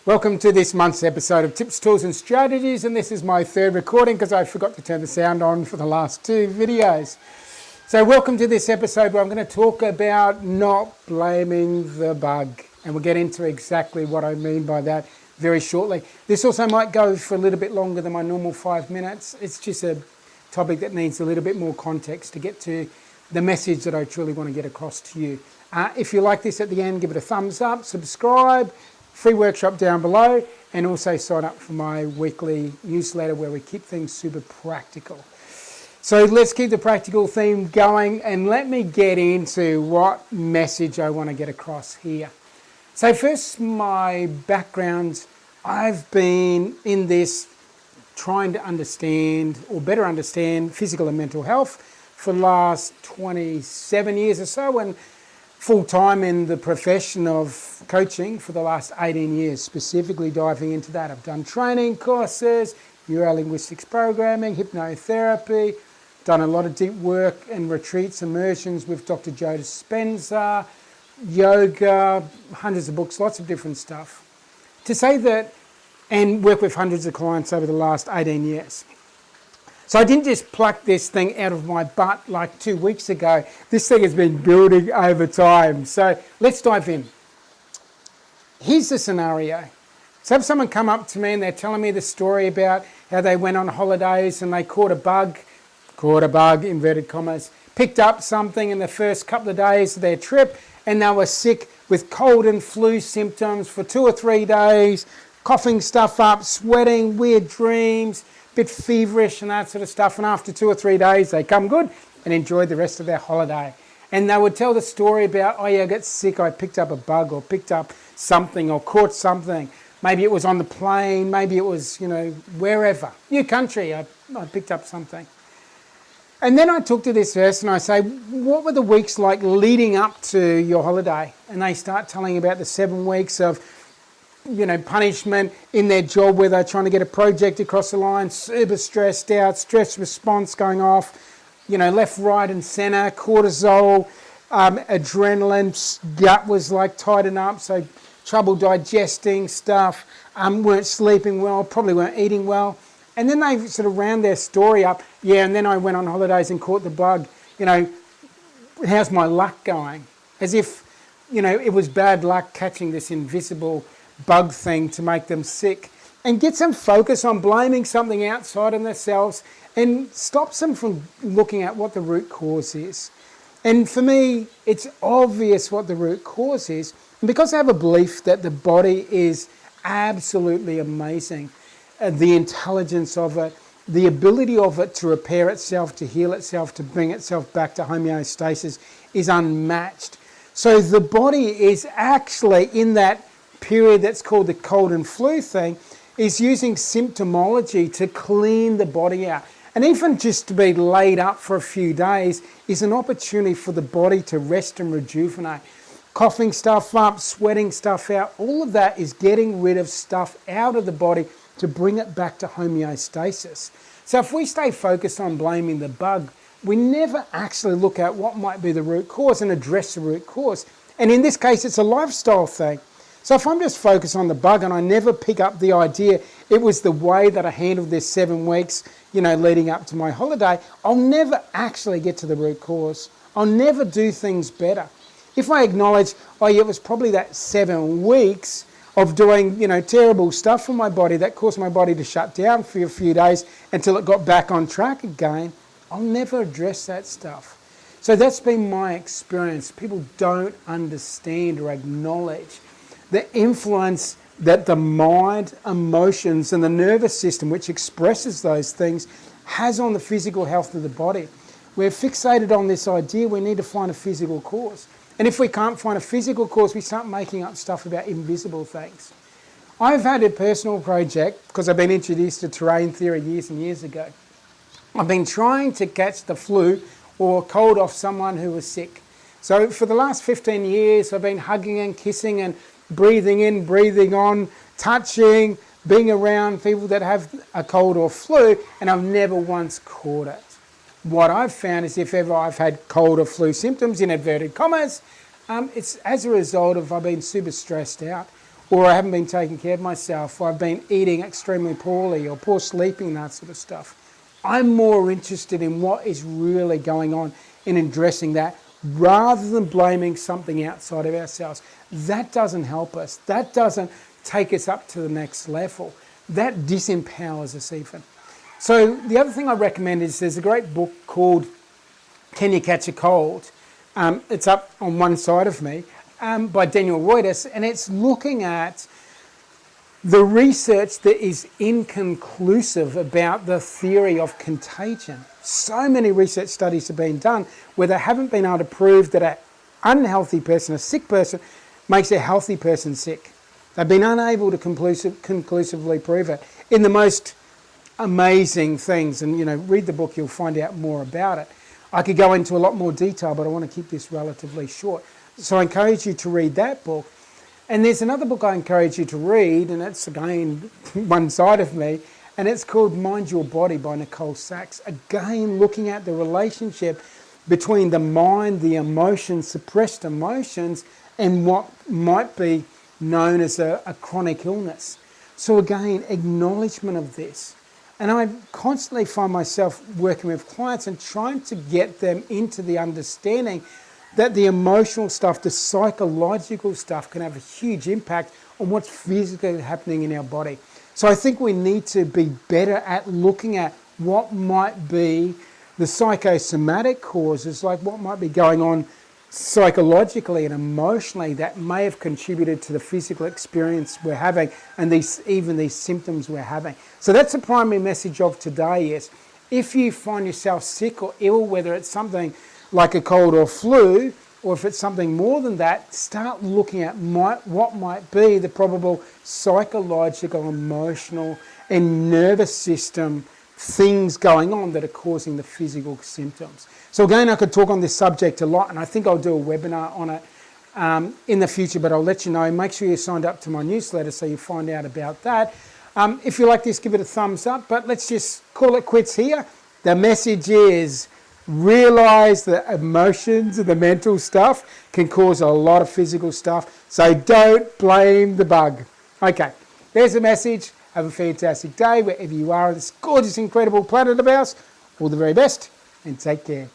Welcome to this month's episode of Tips, Tools and Strategies, and this is my third recording because I forgot to turn the sound on for the last two videos. So welcome to this episode where I'm going to talk about not blaming the bug, and we'll get into exactly what I mean by that very shortly. This also might go for a little bit longer than my normal 5 minutes. It's just a topic that needs a little bit more context to get to the message that I truly want to get across to you. If you like this at the end, give it a thumbs up, subscribe, free workshop down below, and also sign up for my weekly newsletter where we keep things super practical. So let's keep the practical theme going and let me get into what message I want to get across here. So first, my background. I've been in this trying to understand or better understand physical and mental health for the last 27 years or so, and full-time in the profession of coaching for the last 18 years, specifically diving into that. I've done training courses, neuro-linguistics programming, hypnotherapy, done a lot of deep work and retreats, immersions with Dr. Joe Dispenza, yoga, hundreds of books, lots of different stuff. To say that, and work with hundreds of clients over the last 18 years. So I didn't just pluck this thing out of my butt like 2 weeks ago. This thing has been building over time. So let's dive in. Here's the scenario. So have someone come up to me and they're telling me the story about how they went on holidays and they caught a bug, inverted commas, picked up something in the first couple of days of their trip, and they were sick with cold and flu symptoms for 2 or 3 days, coughing stuff up, sweating, weird dreams, bit feverish and that sort of stuff, and after 2 or 3 days they come good and enjoy the rest of their holiday. And they would tell the story about, oh yeah, I got sick, I picked up a bug or picked up something or caught something. Maybe it was on the plane, maybe it was, wherever. New country, I picked up something. And then I talk to this person, I say, what were the weeks like leading up to your holiday? And they start telling about the 7 weeks of punishment in their job where they're trying to get a project across the line, super stressed out, stress response going off, left, right and centre, cortisol, adrenaline, gut was like tightened up, so trouble digesting stuff, weren't sleeping well, probably weren't eating well. And then they sort of round their story up, and then I went on holidays and caught the bug, how's my luck going? As if, it was bad luck catching this invisible bug thing to make them sick, and gets them focused on blaming something outside of themselves and stops them from looking at what the root cause is. And for me, it's obvious what the root cause is. And because I have a belief that the body is absolutely amazing, the intelligence of it, the ability of it to repair itself, to heal itself, to bring itself back to homeostasis is unmatched. So the body is actually in that period that's called the cold and flu thing, is using symptomology to clean the body out. And even just to be laid up for a few days is an opportunity for the body to rest and rejuvenate. Coughing stuff up, sweating stuff out, all of that is getting rid of stuff out of the body to bring it back to homeostasis. So if we stay focused on blaming the bug, we never actually look at what might be the root cause and address the root cause. And in this case, it's a lifestyle thing. So if I'm just focused on the bug and I never pick up the idea, it was the way that I handled this 7 weeks, leading up to my holiday, I'll never actually get to the root cause. I'll never do things better. If I acknowledge, it was probably that 7 weeks of doing, terrible stuff for my body that caused my body to shut down for a few days until it got back on track again, I'll never address that stuff. So that's been my experience. People don't understand or acknowledge the influence that the mind, emotions, and the nervous system, which expresses those things, has on the physical health of the body. We're fixated on this idea we need to find a physical cause. And if we can't find a physical cause, we start making up stuff about invisible things. I've had a personal project, because I've been introduced to terrain theory years and years ago. I've been trying to catch the flu or cold off someone who was sick. So for the last 15 years, I've been hugging and kissing and breathing in, breathing on, touching, being around people that have a cold or flu, and I've never once caught it. What I've found is if ever I've had cold or flu symptoms, in inverted commas, it's as a result of I've been super stressed out, or I haven't been taking care of myself, or I've been eating extremely poorly, or poor sleeping, that sort of stuff. I'm more interested in what is really going on in addressing that rather than blaming something outside of ourselves. That doesn't help us. That doesn't take us up to the next level. That disempowers us even. So the other thing I recommend is there's a great book called Can You Catch a Cold? It's up on one side of me by Daniel Reuters, and it's looking at the research that is inconclusive about the theory of contagion. So many research studies have been done where they haven't been able to prove that an unhealthy person, a sick person, makes a healthy person sick. They've been unable to conclusively prove it in the most amazing things. And, read the book, you'll find out more about it. I could go into a lot more detail, but I want to keep this relatively short. So I encourage you to read that book. And there's another book I encourage you to read, and it's again one side of me, and it's called Mind Your Body by Nicole Sachs. Again, looking at the relationship between the mind, the emotions, suppressed emotions, and what might be known as a chronic illness. So again, acknowledgement of this. And I constantly find myself working with clients and trying to get them into the understanding that the emotional stuff, the psychological stuff can have a huge impact on what's physically happening in our body. So I think we need to be better at looking at what might be the psychosomatic causes, like what might be going on psychologically and emotionally that may have contributed to the physical experience we're having and these symptoms we're having. So that's the primary message of today is if you find yourself sick or ill, whether it's something like a cold or flu, or if it's something more than that, start looking at what might be the probable psychological, emotional and nervous system things going on that are causing the physical symptoms. So again, I could talk on this subject a lot, and I think I'll do a webinar on it in the future, but I'll let you know. Make sure you're signed up to my newsletter so you find out about that. If you like this, give it a thumbs up, but let's just call it quits here. The message is realise that emotions and the mental stuff can cause a lot of physical stuff, so don't blame the bug. Okay, there's the message. Have a fantastic day wherever you are on this gorgeous, incredible planet of ours. All the very best and take care.